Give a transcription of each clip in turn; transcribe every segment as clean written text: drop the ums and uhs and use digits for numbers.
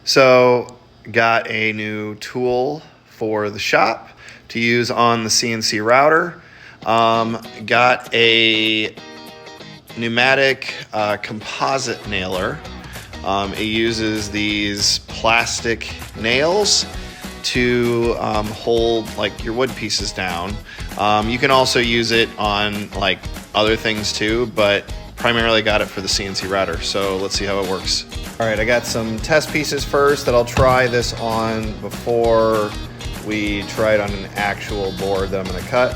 So got a new tool for the shop to use on the CNC router. Got a pneumatic composite nailer. It uses these plastic nails to hold like your wood pieces down. You can also use it on like other things too, but primarily got it for the CNC router. So let's see how it works. All right, I got some test pieces first that I'll try this on before we try it on an actual board that I'm gonna cut.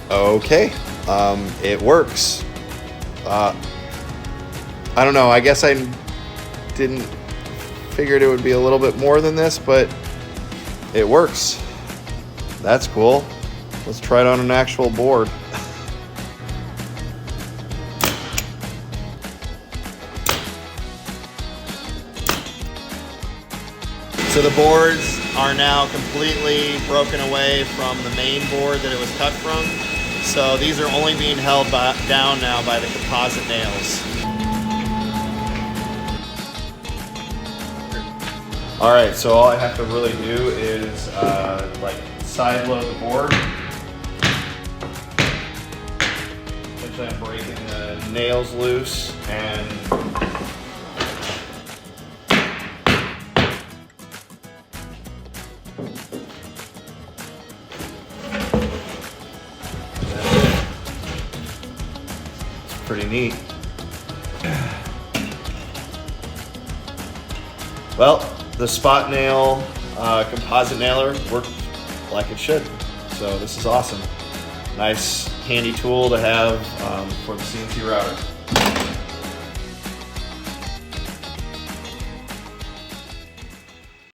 Okay, it works. I don't know, I guess I didn't figured it would be a little bit more than this, but it works. That's cool. Let's try it on an actual board. So the boards are now completely broken away from the main board that it was cut from. So these are only being held down now by the composite nails. All right, so all I have to really do is like side load the board. Essentially I'm breaking the nails loose and pretty neat. Well, the spot nail composite nailer worked like it should. So this is awesome. Nice handy tool to have for the CNC router.